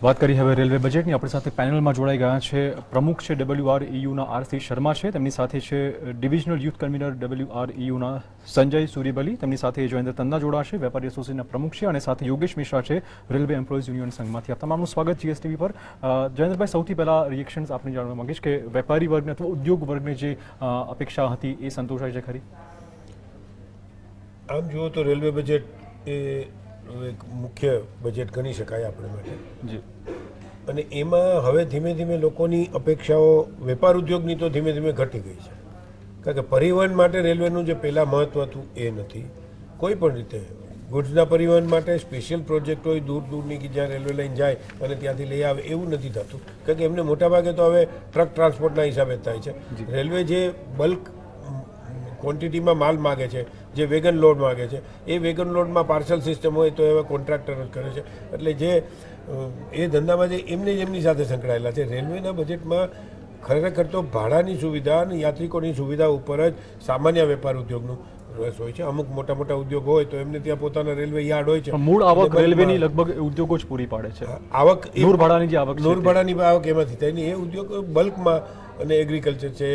વાત કરી હવે રેલવે બજેટની. આપણી સાથે પેનલમાં જોડાઈ ગયા છે પ્રમુખ છે WREUના RC શર્મા છે, તેમની સાથે છે ડિવિઝનલ યુથ કન્વીનર WREUના સંજય સૂર્યબલી, તેમની સાથે જયેન્દ્ર તન્ના જોડાશે, વેપારી એસોસિએશનના પ્રમુખ છે, અને સાથે યોગેશ મિશ્રા છે રેલવે એમ્પ્લોઈઝ યુનિયન સંઘમાંથી. આપ તમામનું સ્વાગત GSTV પર. જયેન્દ્રભાઈ, સૌથી પહેલાં રિએક્શન્સ આપને જાણવા માંગીશ કે વેપારી વર્ગને અથવા ઉદ્યોગ વર્ગને જે અપેક્ષા હતી એ સંતોષાય છે ખરી? આમ જુઓ તો રેલવે બજેટ એ એક મુખ્ય બજેટ ગણી શકાય આપણે માટે. જી. અને એમાં હવે ધીમે ધીમે લોકોની અપેક્ષાઓ વેપાર ઉદ્યોગની તો ધીમે ધીમે ઘટી ગઈ છે, કારણ કે પરિવહન માટે રેલવેનું જે પહેલાં મહત્ત્વ હતું એ નથી. કોઈ પણ રીતે ગુડ્સના પરિવહન માટે સ્પેશિયલ પ્રોજેક્ટ હોય દૂર દૂરની કે જ્યાં રેલવે લાઇન જાય અને ત્યાંથી લઈ આવે એવું નથી થતું, કારણ કે એમને મોટાભાગે તો હવે ટ્રક ટ્રાન્સપોર્ટના હિસાબે જ થાય છે. રેલવે જે બલ્ક ક્વોન્ટિટીમાં માલ માગે છે, જે વેગન લોડ માગે છે, એ વેગન લોડમાં પાર્સલ સિસ્ટમ હોય તો એવા કોન્ટ્રાક્ટર જ કરે છે. એટલે જે એ ધંધામાં જે એમની સાથે સંકળાયેલા છે. રેલવેના બજેટમાં ખરેખર તો ભાડાની સુવિધા અને યાત્રિકોની સુવિધા ઉપર જ સામાન્ય વેપાર ઉદ્યોગનું રસ હોય છે. અમુક મોટા મોટા ઉદ્યોગ હોય તો એમને ત્યાં પોતાના રેલવે યાર્ડ હોય છે. મૂળ આવક રેલવેની લગભગ ઉદ્યોગો જ પૂરી પાડે છે. આવક નૂર ભાડાની જે આવક, નૂર ભાડાની આવક એમાંથી થાય ને. એ ઉદ્યોગ બલ્કમાં અને એગ્રીકલ્ચર છે,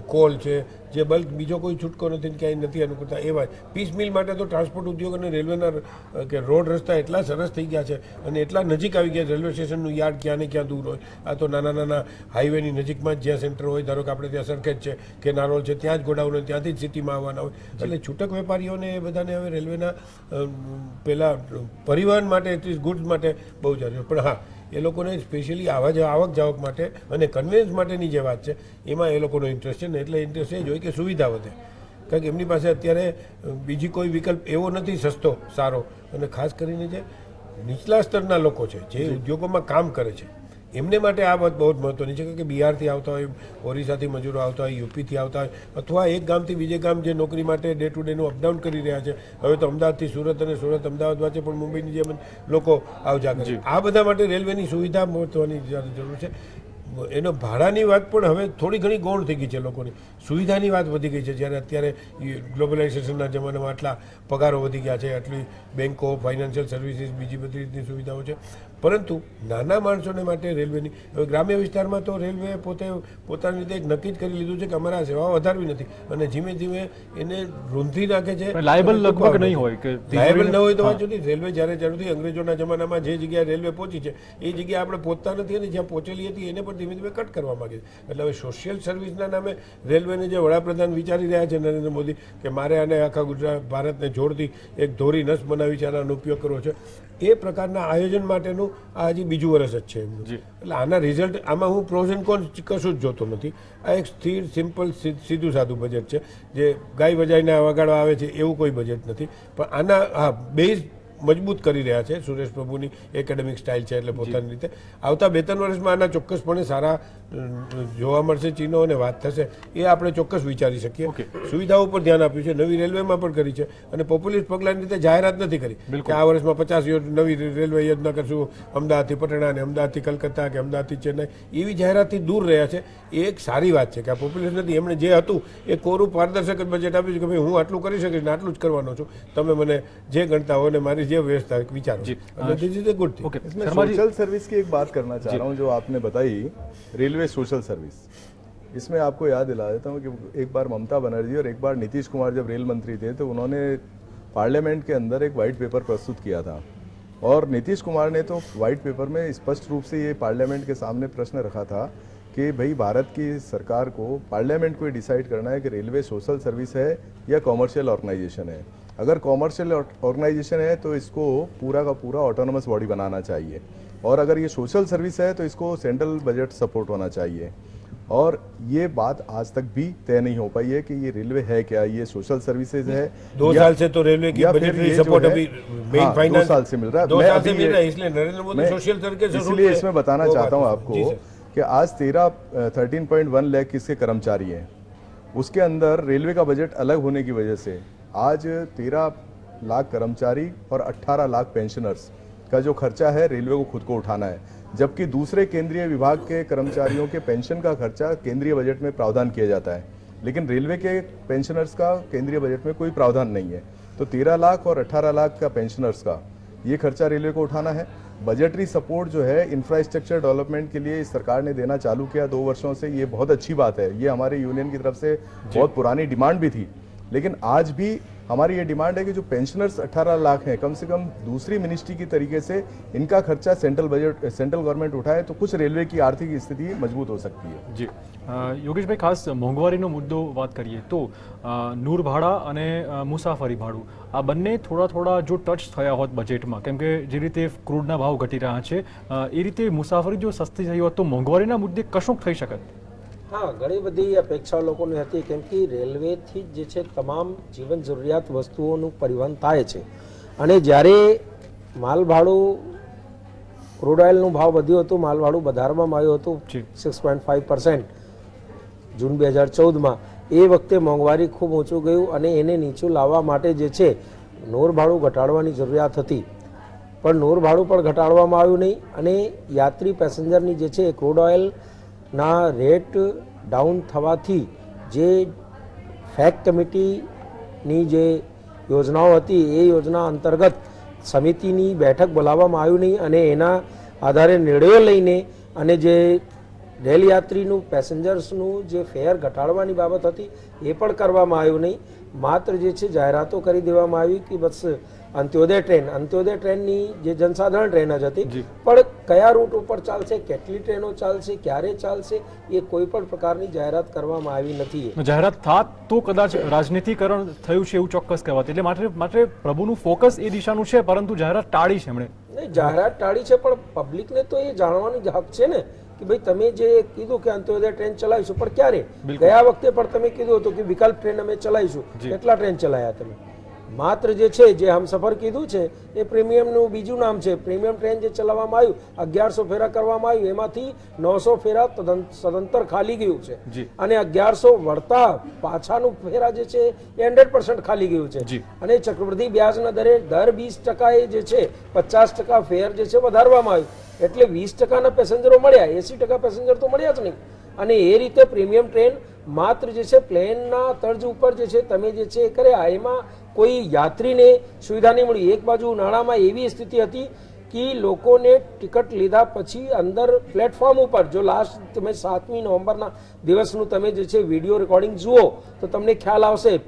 કોલ છે, જે બલ્ક બીજો કોઈ છૂટકો નથી, ક્યાંય નથી અનુકૂળતા, એવા પીસ મિલ માટે તો ટ્રાન્સપોર્ટ ઉદ્યોગ અને રેલવેના કે રોડ રસ્તા એટલા સરસ થઈ ગયા છે અને એટલા નજીક આવી ગયા. રેલવે સ્ટેશનનું યાર્ડ ક્યાં ને ક્યાં દૂર હોય. આ તો નાના નાના હાઈવેની નજીકમાં જ જ્યાં સેન્ટર હોય, ધારો કે આપણે ત્યાં સરખેજ છે કે નારોલ છે, ત્યાં જ ગોડાઉન હોય, ત્યાંથી જ સિટીમાં આવવાના હોય. એટલે છૂટક વેપારીઓને એ બધાને હવે રેલવેના પેલા પરિવહન માટે એટલીસ્ટ ગુડ્સ માટે બહુ જરૂર. પણ હા, એ લોકોને સ્પેશિયલી આવક જાવક માટે અને કન્વેન્સ માટેની જે વાત છે એમાં એ લોકોનો ઇન્ટરેસ્ટ છે ને. એટલે ઇન્ટરેસ્ટ એ જ હોય કે સુવિધા વધે, કારણ કે એમની પાસે અત્યારે બીજી કોઈ વિકલ્પ એવો નથી સસ્તો સારો. અને ખાસ કરીને જે નીચલા સ્તરના લોકો છે, જે ઉદ્યોગોમાં કામ કરે છે, એમને માટે આ વાત બહુ જ મહત્ત્વની છે. કે બિહારથી આવતા હોય, ઓરિસ્સાથી મજૂરો આવતા હોય, યુપીથી આવતા હોય, અથવા એક ગામથી બીજે ગામ જે નોકરી માટે ડે ટુ ડેનું અપડાઉન કરી રહ્યા છે. હવે તો અમદાવાદથી સુરત અને સુરત અમદાવાદ વચ્ચે પણ મુંબઈની જેમ લોકો આવજા કરે. આ બધા માટે રેલવેની સુવિધા મહત્ત્વની જરૂર છે. એનો ભાડાની વાત પણ હવે થોડી ઘણી ગૌણ થઈ ગઈ છે લોકોની. સુવિધાની વાત વધી ગઈ છે. જ્યારે અત્યારે ગ્લોબલાઇઝેશનના જમાનામાં આટલા પગારો વધી ગયા છે, આટલી બેન્કો, ફાઇનાન્શિયલ સર્વિસીસ, બીજી બધી રીતની સુવિધાઓ છે. પરંતુ નાના માણસોને માટે રેલવેની, હવે ગ્રામ્ય વિસ્તારમાં તો રેલવે પોતે પોતાની રીતે એક નક્કી જ કરી લીધું છે કે અમારે આ સેવાઓ વધારવી નથી, અને ધીમે ધીમે એને રૂંધી નાખે છે. લાયબલ લગભગ નહીં હોય કે લાયબલ ન હોય તો વાત જુદી. રેલવે જ્યારે જરૂરથી અંગ્રેજોના જમાનામાં જે જગ્યાએ રેલવે પહોંચી છે એ જગ્યાએ આપણે પહોંચતા નથી, અને જ્યાં પહોંચેલી હતી એને પણ ધીમે ધીમે કટ કરવા માંગે છે. એટલે હવે સોશિયલ સર્વિસના નામે રેલવેને જે વડાપ્રધાન વિચારી રહ્યા છે નરેન્દ્ર મોદી, કે મારે આને આખા ગુજરાત ભારતને જોડતી એક ધોરી નસ બનાવી છે, આનો ઉપયોગ કરવો છે, એ પ્રકારના આયોજન માટેનું આ હજી બીજું વર્ષ જ છે એમનું. એટલે આના રિઝલ્ટ, આમાં હું પ્રોઝ એન્ડ કોન્સ કશું જ જોતો નથી. આ એક સ્થિર, સિમ્પલ, સીધું સાધું બજેટ છે. જે ગાય વજાઈને વગાડવા આવે છે એવું કોઈ બજેટ નથી. પણ આના હા બેઝ મજબૂત કરી રહ્યા છે. સુરેશ પ્રભુની એકેડેમિક સ્ટાઇલ છે, એટલે પોતાની રીતે આવતા 2-3 વર્ષમાં આના ચોક્કસપણે સારા જોવા મળશે ચિહ્નો અને વાત થશે. એ આપણે ચોક્કસ વિચારી શકીએ. સુવિધાઓ પર ધ્યાન આપ્યું છે, નવી રેલવેમાં પણ કરી છે, અને પોપ્યુલિસ્ટ પગલાની રીતે જાહેરાત નથી કરી કે આ વર્ષમાં 50 નવી રેલવે યોજના કરશું, અમદાવાદથી પટણા ને અમદાવાદથી કલકત્તા કે અમદાવાદથી ચેન્નાઈ, એવી જાહેરાતથી દૂર રહ્યા છે. એ એક સારી વાત છે કે આ પોપ્યુલિસ્ટ નથી. એમણે જે હતું એ કોરું પારદર્શક જ બજેટ આપ્યું છે કે ભાઈ હું આટલું કરી શકીશ ને આટલું જ કરવાનો છું, તમે મને જે ગણતા हो ને મારી જે व्यवस्था विचार गुड थिंग. इसमें सोशल सर्विस की एक बात करना चाह रहा हूँ जो आपने बताई, रेलवे सोशल सर्विस. इसमें आपको याद दिला देता हूँ कि एक बार ममता बनर्जी और एक बार नीतीश कुमार जब रेल मंत्री थे तो उन्होंने पार्लियामेंट के अंदर एक वाइट पेपर प्रस्तुत किया था, और नीतीश कुमार ने तो वाइट पेपर में स्पष्ट रूप से ये पार्लियामेंट के सामने प्रश्न रखा था कि भाई भारत की सरकार को, पार्लियामेंट को डिसाइड करना है कि रेलवे सोशल सर्विस है या कॉमर्शियल ऑर्गेनाइजेशन है. अगर कॉमर्शियल ऑर्गेनाइजेशन है तो इसको पूरा का पूरा ऑटोनमस बॉडी बनाना चाहिए, और अगर ये सोशल सर्विस है तो इसको सेंट्रल बजट सपोर्ट होना चाहिए. और ये बात आज तक भी तय नहीं हो पाई है कि ये रेलवे है क्या, ये सोशल सर्विसेज है. 2 साल से तो रेलवे की बजटरी सपोर्ट अभी मेन फाइनेंस 2 साल से मिल रहा है. 2 साल से मिल रहा है, इसलिए नरेंद्र मोदी सोशल सर्विस, इसलिए इसमें बताना चाहता हूँ आपको कि आज 13.1 लाख इसके कर्मचारी हैं. उसके अंदर रेलवे का बजट अलग होने की वजह से आज 13 लाख कर्मचारी और 18 लाख पेंशनर्स का जो खर्चा है रेलवे को खुद को उठाना है, जबकि दूसरे केंद्रीय विभाग के कर्मचारियों के पेंशन का खर्चा केंद्रीय बजट में प्रावधान किया जाता है, लेकिन रेलवे के पेंशनर्स का केंद्रीय बजट में कोई प्रावधान नहीं है. तो 13 लाख और 18 लाख का पेंशनर्स का ये खर्चा रेलवे को उठाना है, बजटरी सपोर्ट जो है इंफ्रास्ट्रक्चर डेवलपमेंट के लिए इस सरकार ने देना चालू किया 2 वर्षों से, ये बहुत अच्छी बात है। ये हमारे यूनियन की तरफ से बहुत पुरानी डिमांड भी थी, लेकिन आज भी हमारी ये डिमांड है कि जो पेंशनर्स 18 लाख हैं, कम से कम दूसरी मिनिस्ट्री की तरीके से इनका खर्चा सेंट्रल गवर्नमेंट उठाए तो कुछ रेलवे की आर्थिक स्थिति मजबूत हो सकती है। જી યોગેશભાઈ, ખાસ મોંઘવારીનો મુદ્દો વાત કરીએ તો નૂર ભાડા અને મુસાફરી ભાડું આ બંને થોડા થોડા જો ટચ થયા હોત બજેટમાં, કેમ કે જે રીતે ક્રૂડના ભાવ ઘટી રહ્યા છે એ રીતે મુસાફરી જો સસ્તી થઈ હોત તો મોંઘવારીના મુદ્દે કશુંક થઈ શકત. હા, ઘણી બધી અપેક્ષાઓ લોકોની હતી, કેમ કે રેલવેથી જ જે છે તમામ જીવન જરૂરિયાત વસ્તુઓનું પરિવહન થાય છે. અને જ્યારે માલભાડું ક્રૂડ ઓઇલનું ભાવ વધ્યું હતું, માલભાડું વધારવામાં આવ્યું હતું 6.5% જૂન 2014માં, એ વખતે મોંઘવારી ખૂબ ઊંચું ગયું અને એને નીચું લાવવા માટે જે છે નોર ભાડું ઘટાડવાની જરૂરિયાત હતી, પણ નોર ભાડું પણ ઘટાડવામાં આવ્યું નહીં. અને યાત્રી પેસેન્જરની જે છે ક્રૂડ ઓઇલના રેટ ડાઉન થવાથી જે ફેક કમિટીની જે યોજનાઓ હતી એ યોજના અંતર્ગત સમિતિની બેઠક બોલાવવામાં આવ્યું નહીં અને એના આધારે નિર્ણયો લઈને અને જે રેલ યાત્રીનું પેસેન્જર્સનું જે ફેર ઘટાડવાની બાબત હતી એ પણ કરવામાં આવ્યું નહીં. માત્ર જે છે જાહેરાતો કરી દેવામાં આવી કે બસ અંત્યોદય ટ્રેનની જે જનસાધારણ ટ્રેન જ હતી, પણ કયા રૂટ ઉપર ચાલશે, કેટલી ટ્રેનો ચાલશે, ક્યારે ચાલશે, એ કોઈ પણ પ્રકારની જાહેરાત કરવામાં આવી નથી. જાહેરાત થાત તો કદાચ રાજનીતિકરણ થયું છે એવું ચોક્કસ કહેવાત. એટલે માટે પ્રભુનું ફોકસ એ દિશાનું છે, પરંતુ જાહેરાત ટાળી છે એમણે. નહીં, જાહેરાત ટાળી છે, પણ પબ્લિકને તો એ જાણવાની હક છે ને કે ભાઈ તમે જે કીધું કે અંત્યોદય ટ્રેન ચલાવીશું, પણ ક્યારે? ગયા વખતે પણ તમે કીધું હતું કે વિકલ્પ ટ્રેન અમે ચલાવીશું, કેટલા ટ્રેન ચલાયા તમે? માત્ર જે છે જે હમસફર કીધું છે એ પ્રીમિયમનું બીજું નામ છે. પ્રીમિયમ ટ્રેન જે ચલાવવામાં આવ્યું, 1100 ફેરા કરવામાં આવ્યું, એમાંથી 900 ફેરા સદંતર ખાલી ગયું છે અને 1100 વળતા પાછાનું ફેરા જે છે એ 100% ખાલી ગયું છે. અને ચક્રવૃદ્ધિ વ્યાજના દરે દર 20% જે છે 50% ફેર જે છે વધારવામાં આવ્યું, એટલે 20%ના પેસેન્જરો મળ્યા, 80% પેસેન્જર તો મળ્યા જ નહીં. અને એ રીતે પ્રીમિયમ ટ્રેન માત્ર જે છે પ્લેનના તર્જ ઉપર જે છે તમે જે છે કર્યા, એમાં કોઈ યાત્રીને સુવિધા નહીં મળી. એક બાજુ ઉનાળામાં એવી સ્થિતિ હતી કે લોકોને ટિકિટ લીધા પછી અંદર પ્લેટફોર્મ ઉપર, જો લાસ્ટ તમે 7મી નવેમ્બરના દિવસનું તમે જે છે વિડીયો રેકોર્ડિંગ જુઓ તો તમને ખ્યાલ આવશે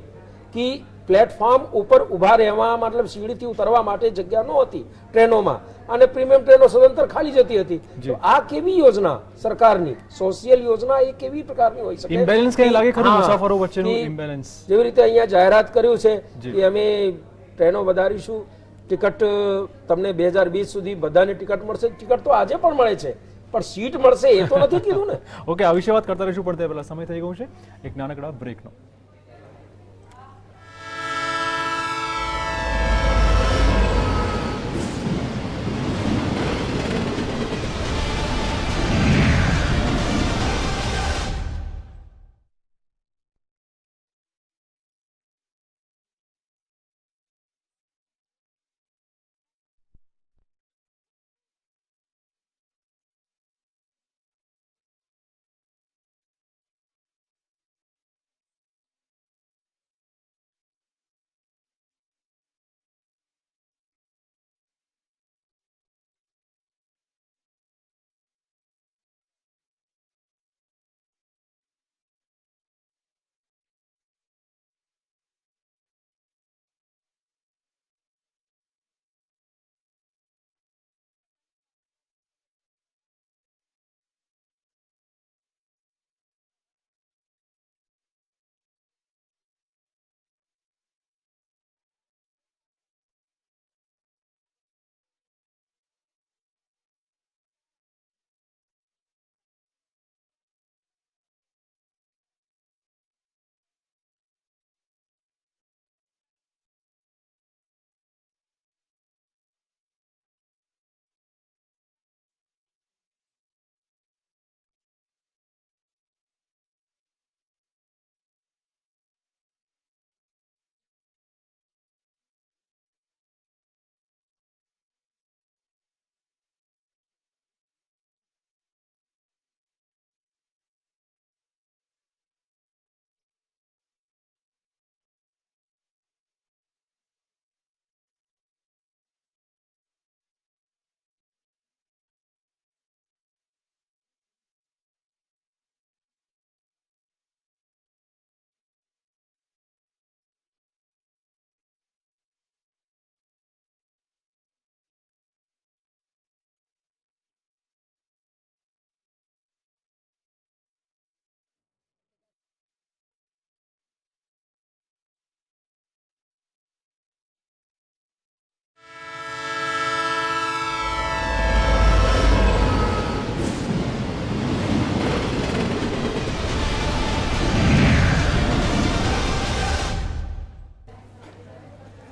કે પ્લેટફોર્મ ઉપર ઊભા રહેવા, મતલબ સીડીથી ઉતરવા માટે જગ્યા નહોતી ટ્રેનોમાં અને પ્રીમિયમ ટ્રેનો સદંતર ખાલી જતી હતી. તો આ કેવી યોજના સરકારની સોશિયલ યોજના એ કેવી પ્રકારની હોઈ શકે? ઇમ્બેલેન્સ કઈ લાગે ખરું મુસાફરો વચ્ચેનું ઇમ્બેલેન્સ? જેવી રીતે અહીંયા જાહેરાત કર્યું છે કે અમે ટ્રેનો વધારીશું, ટિકિટ તમને 2020 સુધી બધાને ટિકિટ મળશે. ટિકિટ તો આજે પણ મળે છે, પણ સીટ મળશે એ તો નથી કીધું ને. ઓકે, આ વિશે વાત કરતા રહીશું, પણ તે પહેલા સમય થઈ ગયો છે એક નાનકડા બ્રેકનો.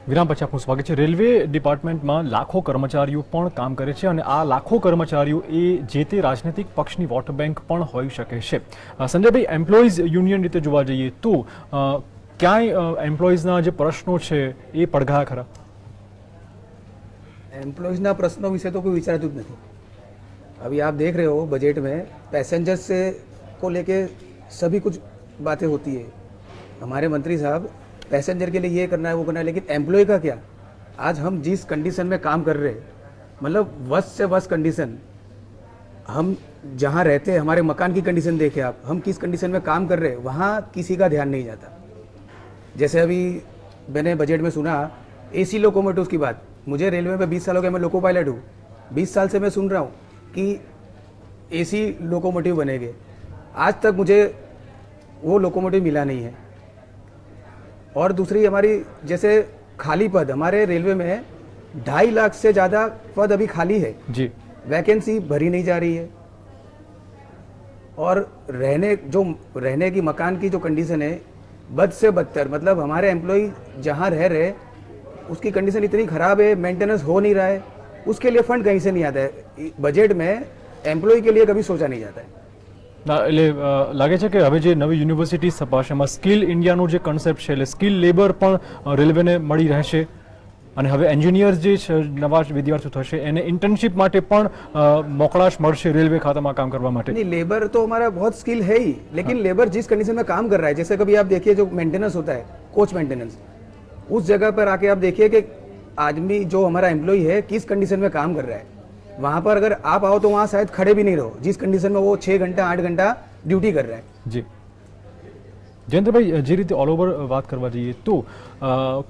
વિરામ પછી આપનું સ્વાગત છે. રેલવે ડિપાર્ટમેન્ટમાં લાખો કર્મચારીઓ પણ કામ કરે છે અને આ લાખો કર્મચારીઓ એ જે તે રાજનૈતિક પક્ષની વોટ બેંક પણ હોઈ શકે છે. સંજયભાઈ, એમ્પ્લોઈઝ યુનિયન રીતે જોવા જઈએ તો ક્યાંય એમ્પ્લોઈઝના જે પ્રશ્નો છે એ પડઘા ખરા? एम्प्लॉयज़ प्रश्नों विषय तो कोई विचारातुं ज नहीं. अभी आप देख रहे हो बजट में पैसेंजर्स से को लेके सभी कुछ बातें होती है. हमारे मंत्री साहब पैसेंजर के लिए ये करना है वो करना है, लेकिन एम्प्लॉय का क्या? आज हम जिस कंडीशन में काम कर रहे हैं, मतलब वर्स्ट से वर्स्ट कंडीशन, हम जहाँ रहते हैं हमारे मकान की कंडीशन देखें आप, हम किस कंडीशन में काम कर रहे हैं वहाँ किसी का ध्यान नहीं जाता. जैसे अभी मैंने बजट में सुना एसी लोकोमोटिव्स की बात. मुझे रेलवे में 20 साल हो गए, मैं लोको पायलट हूँ. 20 साल से मैं सुन रहा हूँ कि एसी लोकोमोटिव बनेंगे. आज तक मुझे वो लोकोमोटिव मिला नहीं है. और दूसरी हमारी जैसे खाली पद, हमारे रेलवे में 2.5 लाख से ज़्यादा पद अभी खाली है जी. वैकेंसी भरी नहीं जा रही है. और रहने की मकान की जो कंडीशन है बद से बदतर, मतलब हमारे एम्प्लॉय जहाँ रह रहे उसकी कंडीशन इतनी ख़राब है, मेंटेनेंस हो नहीं रहा है, उसके लिए फंड कहीं से नहीं आता है. बजट में एम्प्लॉय के लिए कभी सोचा नहीं जाता है. એટલે લાગે છે કે હવે જે નવી યુનિવર્સિટી સ્થપાશે એમાં સ્કિલ ઇન્ડિયાનો જે કન્સેપ્ટ છે એટલે સ્કિલ લેબર પણ રેલવેને મળી રહેશે અને હવે એન્જિનિયર જે છે નવા વિદ્યાર્થીઓ થશે એને ઇન્ટર્નશિપ માટે પણ મોકળાશ મળશે રેલવે ખાતામાં काम કરવા માટે. नहीं, लेबर तो हमारा बहुत स्किल है ही, लेकिन लेबर जिस कंडीशन में काम कर रहा है, जैसे कभी आप देखिए जो मेंटेनेंस होता है, कोच मेंटेनेंस, उस जगह पर आके आप देखिए कि आदमी जो हमारा एम्प्लॉय है किस कंडीशन में काम कर रहा है. वहाँ पर अगर आप आओ तो वहाँ शायद खड़े भी नहीं रहो जिस कंडीशन में वो 6 घंटा 8 घंटा ड्यूटी कर रहा है. જી જયંતભાઈ, જે રીતે ઓલ ઓવર વાત કરવા જઈએ તો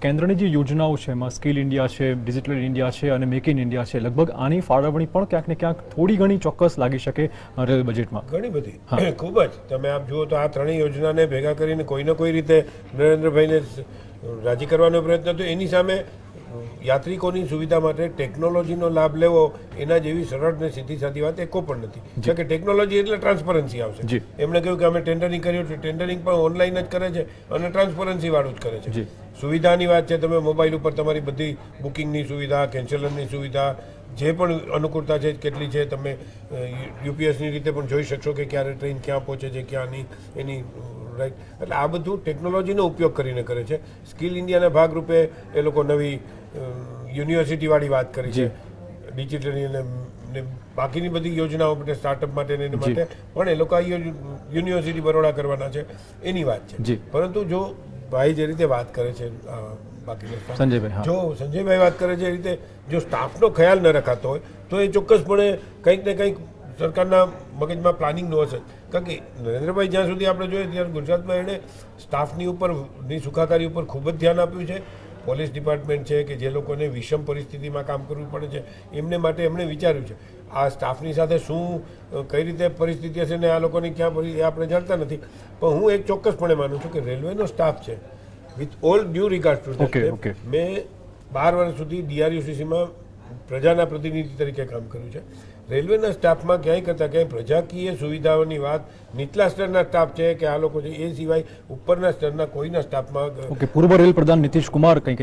કેન્દ્રની જે યોજનાઓ છે એમાં સ્કિલ ઇન્ડિયા છે, ડિજિટલ ઇન્ડિયા છે અને મેક ઇન ઇન્ડિયા છે, લગભગ આની ફાળવણી પણ ક્યાંક ને ક્યાંક થોડી ઘણી ચોક્કસ લાગી શકે રેલવે બજેટમાં. ઘણી બધી, ખૂબ જ. તમે આપ જુઓ તો આ ત્રણેય યોજનાને ભેગા કરીને કોઈને કોઈ રીતે નરેન્દ્રભાઈને રાજી કરવાનો પ્રયત્ન હતો. એની સામે યાત્રિકોની સુવિધા માટે ટેકનોલોજીનો લાભ લેવો એના જેવી સરળ ને સીધી સાદી વાત એકો પણ નથી. કારણ કે ટેકનોલોજી એટલે ટ્રાન્સપરન્સી આવશે. એમણે કહ્યું કે અમે ટેન્ડરિંગ કર્યું છે, ટેન્ડરિંગ પણ ઓનલાઈન જ કરે છે અને ટ્રાન્સપરન્સી વાળું જ કરે છે. સુવિધાની વાત છે, તમે મોબાઈલ ઉપર તમારી બધી બુકિંગની સુવિધા, કેન્સલની સુવિધા, જે પણ અનુકૂળતા છે કેટલી છે તમે યુપીએસની રીતે પણ જોઈ શકશો કે ક્યારે ટ્રેન ક્યાં પહોંચે છે ક્યાં નહીં એની રાઈટ. એટલે આ બધું ટેકનોલોજીનો ઉપયોગ કરીને કરે છે. સ્કિલ ઇન્ડિયાના ભાગરૂપે એ લોકો નવી યુનિવર્સિટીવાળી વાત કરી છે, ડિજિટલ અને બાકીની બધી યોજનાઓ માટે સ્ટાર્ટઅપ માટે ને એના માટે પણ એ લોકો આ યુનિવર્સિટી બરોડા કરવાના છે એની વાત છે. પરંતુ જો ભાઈ જે રીતે વાત કરે છે સંજયભાઈ, જો સંજયભાઈ વાત કરે છે એ રીતે જો સ્ટાફનો ખ્યાલ ન રખાતો હોય તો એ ચોક્કસપણે કંઈક ને કંઈક સરકારના મગજમાં પ્લાનિંગ નો હશે. કારણ કે નરેન્દ્રભાઈ જ્યાં સુધી આપણે જોઈએ ત્યારે ગુજરાતમાં એણે સ્ટાફની ઉપરની સુખાકારી ઉપર ખૂબ જ ધ્યાન આપ્યું છે. પોલીસ ડિપાર્ટમેન્ટ છે કે જે લોકોને વિષમ પરિસ્થિતિમાં કામ કરવું પડે છે એમને માટે એમણે વિચાર્યું છે આ સ્ટાફની સાથે શું કઈ રીતે પરિસ્થિતિ હશે ને આ લોકોની ક્યાં એ આપણે જાણતા નથી. પણ હું એક ચોક્કસપણે માનું છું કે રેલવેનો સ્ટાફ છે, with all due regard to that, મેં 12 વર્ષ સુધી DRUCCમાં પ્રજાના પ્રતિનિધિ તરીકે કામ કર્યું છે. રેલવેના સ્ટાફમાં ક્યાંય કરતાં ક્યાંય પ્રજાકીય સુવિધાઓની વાત નીચલા સ્તરના સ્ટાફ છે કે આ લોકો છે એ સિવાય ઉપરના સ્તરના કોઈના સ્ટાફમાં. પૂર્વ રેલ પ્રધાન નીતિશ કુમાર કંઈ